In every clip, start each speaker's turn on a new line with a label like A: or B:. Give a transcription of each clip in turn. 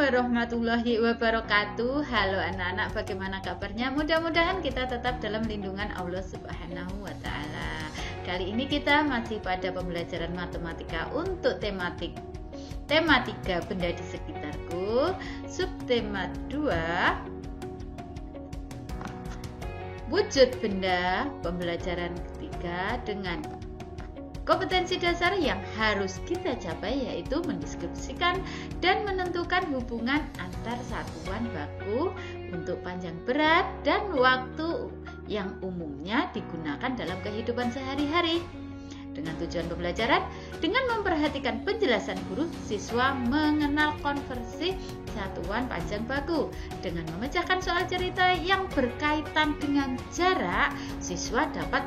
A: warahmatullahi wabarakatuh. Halo anak-anak, bagaimana kabarnya? Mudah-mudahan kita tetap dalam lindungan Allah Subhanahu wa Ta'ala. Kali ini kita masih pada pembelajaran matematika untuk tema 3 benda di sekitarku, subtema 2 wujud benda, pembelajaran ketiga dengan kompetensi dasar yang harus kita capai, yaitu mendeskripsikan dan menentukan hubungan antar satuan baku untuk panjang berat dan waktu yang umumnya digunakan dalam kehidupan sehari-hari. Dengan tujuan pembelajaran, dengan memperhatikan penjelasan guru, siswa mengenal konversi satuan panjang baku. Dengan memecahkan soal cerita yang berkaitan dengan jarak, siswa dapat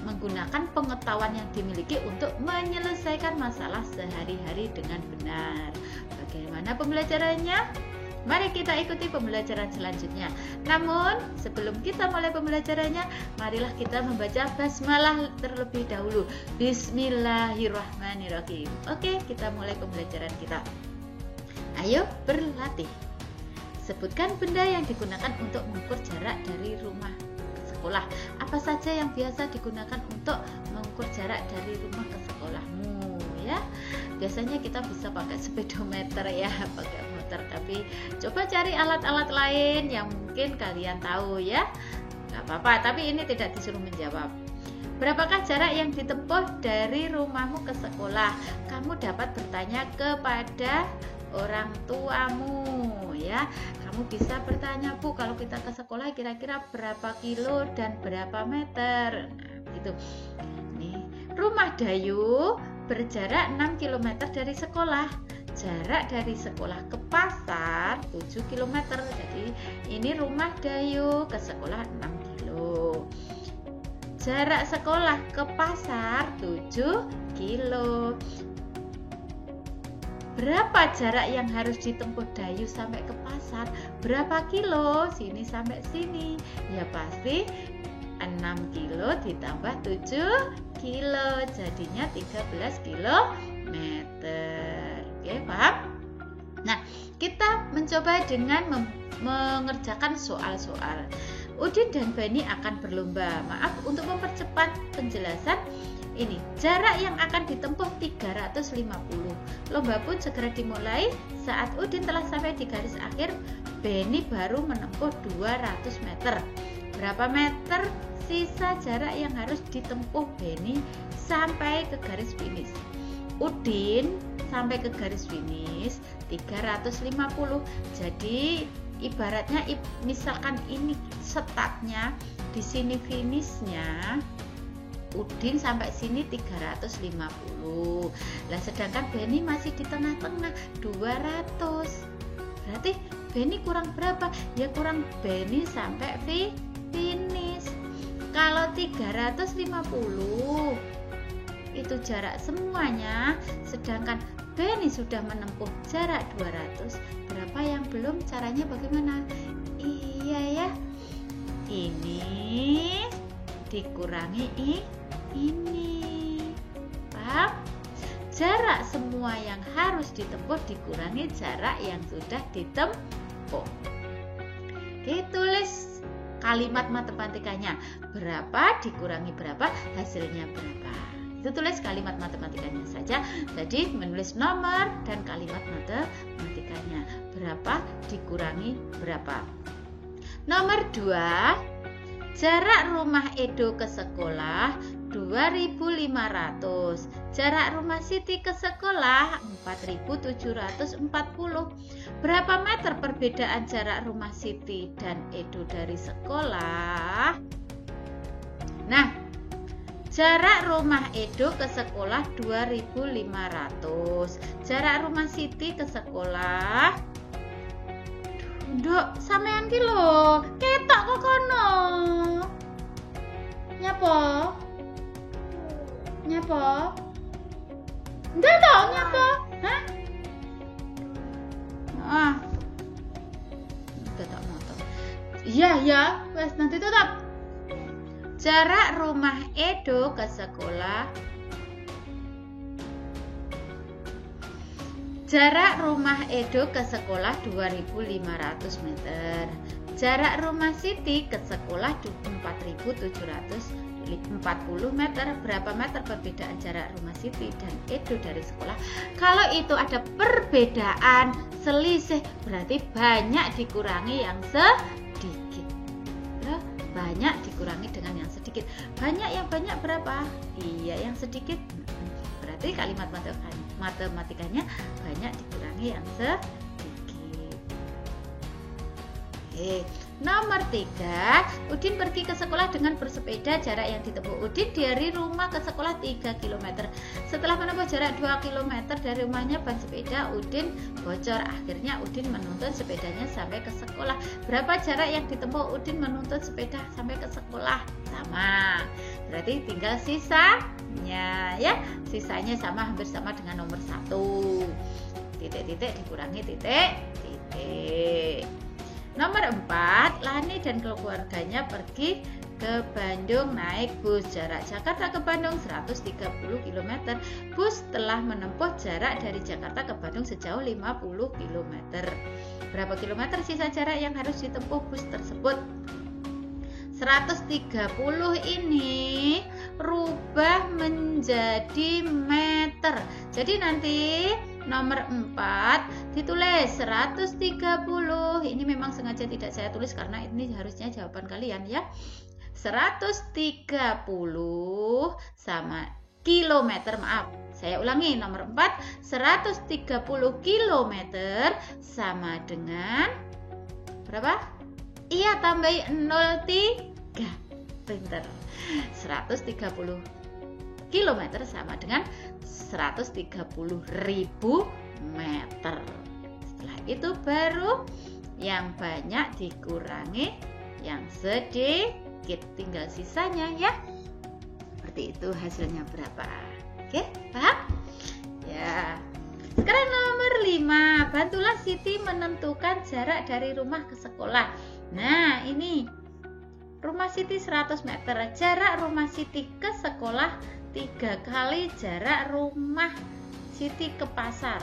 A: menggunakan pengetahuan yang dimiliki untuk menyelesaikan masalah sehari-hari dengan benar. Bagaimana pembelajarannya? Mari kita ikuti pembelajaran selanjutnya. Namun, sebelum kita mulai pembelajarannya, marilah kita membaca basmalah terlebih dahulu. Bismillahirrahmanirrahim. Oke, kita mulai pembelajaran kita. Ayo berlatih. Sebutkan benda yang digunakan untuk mengukur jarak dari rumah ke sekolah. Apa saja yang biasa digunakan untuk mengukur jarak dari rumah ke sekolahmu, ya? Biasanya kita bisa pakai speedometer, ya, pakai motor, tapi coba cari alat-alat lain yang mungkin kalian tahu, ya. Gak apa-apa, tapi ini tidak disuruh menjawab. Berapakah jarak yang ditempuh dari rumahmu ke sekolah? Kamu dapat bertanya kepada orang tuamu, ya. Kamu bisa bertanya, Bu, kalau kita ke sekolah kira-kira berapa kilo dan berapa meter? Nah, gitu. Nih, rumah Dayu berjarak 6 km dari sekolah. Jarak dari sekolah ke pasar 7 km. Jadi ini rumah Dayu ke sekolah 6 kilo. Jarak sekolah ke pasar 7 kilo. Berapa jarak yang harus ditempuh Dayu sampai ke pasar? Berapa kilo? Sini sampai sini. Ya pasti 6 kilo ditambah 7 kilo, jadinya 13 kilometer. Oke, paham? Nah, kita mencoba dengan mengerjakan soal-soal. Udin dan Bani akan berlomba. Maaf, untuk mempercepat penjelasan, ini jarak yang akan ditempuh 350. Lomba pun segera dimulai saat Udin telah sampai di garis akhir. Bani baru menempuh 200 meter. Berapa meter sisa jarak yang harus ditempuh Bani sampai ke garis finish? Udin sampai ke garis finish 350. Jadi ibaratnya misalkan ini startnya, di sini finishnya, Udin sampai sini 350. Lah sedangkan Bani masih di tengah-tengah 200. Berarti Bani kurang berapa? Ya kurang Bani sampai finish. Kalau 350 itu jarak semuanya, sedangkan Bani sudah menempuh jarak 200. Berapa yang belum? Caranya bagaimana? Iya ya, ini dikurangi ini. Paham? Jarak semua yang harus ditempuh dikurangi jarak yang sudah ditempuh. Oke, tulis kalimat matematikanya. Berapa dikurangi berapa, hasilnya berapa. Itu tulis kalimat matematikanya saja. Jadi menulis nomor dan kalimat matematikanya. Berapa dikurangi berapa. Nomor 2, jarak rumah Edo ke sekolah 2.500. Jarak rumah Siti ke sekolah 4.740. Berapa meter perbedaan jarak rumah Siti dan Edo dari sekolah? Nah, jarak rumah Edo ke sekolah 2.500. Jarak rumah Siti ke sekolah, Nduk, sampean ki lho, ketok kok kono. Nyapa? Nyapa? Ndak toh nyapa? Hah? Ah. Ketok motor. Iya ya, wes nanti tutup. Jarak rumah Edo ke sekolah Jarak rumah Edo ke sekolah 2.500 meter. Jarak rumah Siti ke sekolah 4.740 meter. Berapa meter perbedaan jarak rumah Siti dan Edo dari sekolah? Kalau itu ada perbedaan selisih, berarti banyak dikurangi yang sedikit. Banyak dikurangi dengan yang sedikit. Banyak yang banyak berapa? Iya, yang sedikit. Berarti kalimat matematikanya banyak dikurangi yang sedikit. Oke. Nomor 3, Udin pergi ke sekolah dengan bersepeda. Jarak yang ditempuh Udin dari rumah ke sekolah 3 km. Setelah menempuh jarak 2 km dari rumahnya, ban sepeda Udin bocor. Akhirnya Udin menuntun sepedanya sampai ke sekolah. Berapa jarak yang ditempuh Udin menuntun sepeda sampai ke sekolah? Sama. Berarti tinggal sisanya ya. Sisanya sama, hampir sama dengan nomor 1. Titik-titik dikurangi titik-titik. Nomor 4, Lani dan keluarganya pergi ke Bandung naik bus. Jarak Jakarta ke Bandung 130 km. Bus telah menempuh jarak dari Jakarta ke Bandung sejauh 50 km. Berapa kilometer sisa jarak yang harus ditempuh bus tersebut? 130 ini rubah menjadi meter. Jadi nanti nomor 4 ditulis 130. Ini memang sengaja tidak saya tulis karena ini harusnya jawaban kalian ya. 130 sama kilometer, maaf. Saya ulangi, nomor 4, 130 kilometer sama dengan berapa? Iya, tambahin 03. Pinter. 130 kilometer sama dengan 130.000 meter. Setelah itu baru yang banyak dikurangi yang sedikit, tinggal sisanya ya. Seperti itu hasilnya berapa. Oke, paham? Ya. Sekarang nomor 5, bantulah Siti menentukan jarak dari rumah ke sekolah. Nah, ini rumah Siti 100 meter. Jarak rumah Siti ke sekolah 3 kali jarak rumah Siti ke pasar.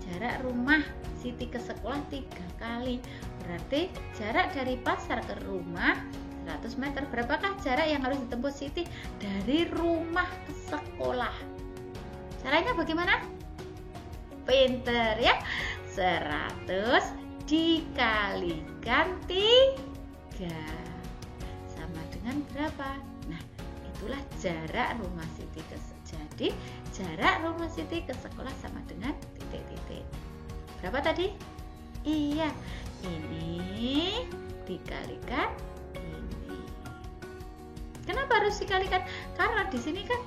A: Jarak rumah Siti ke sekolah 3 kali. Berarti jarak dari pasar ke rumah 100 meter. Berapakah jarak yang harus ditempuh Siti dari rumah ke sekolah? Caranya bagaimana? Pinter ya. 100 dikalikan 3 sama dengan berapa? Nah, itulah jarak rumah Siti ke sekolah. Jadi jarak rumah Siti ke sekolah sama dengan titik-titik. Berapa tadi? Iya, ini dikalikan ini. Kenapa harus dikalikan? Karena di sini kan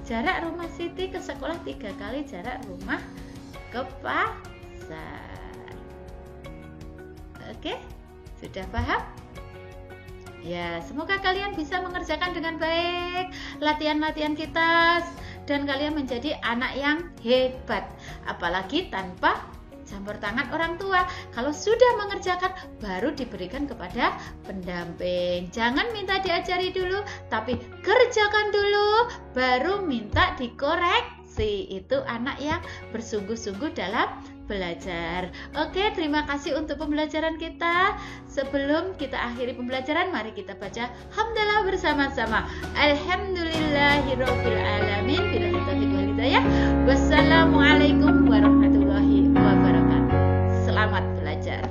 A: jarak rumah Siti ke sekolah 3 kali jarak rumah ke pasar. Oke, sudah paham? Ya, semoga kalian bisa mengerjakan dengan baik latihan-latihan kita dan kalian menjadi anak yang hebat. Apalagi tanpa campur tangan orang tua. Kalau sudah mengerjakan, baru diberikan kepada pendamping. Jangan minta diajari dulu, tapi kerjakan dulu, baru minta dikoreksi. Itu anak yang bersungguh-sungguh dalam belajar. Oke, terima kasih untuk pembelajaran kita. Sebelum kita akhiri pembelajaran, mari kita baca hamdalah bersama-sama. Alhamdulillahirabbil alamin. Billahi taufiq wal hidayah. Wassalamualaikum warahmatullahi wabarakatuh. Selamat belajar.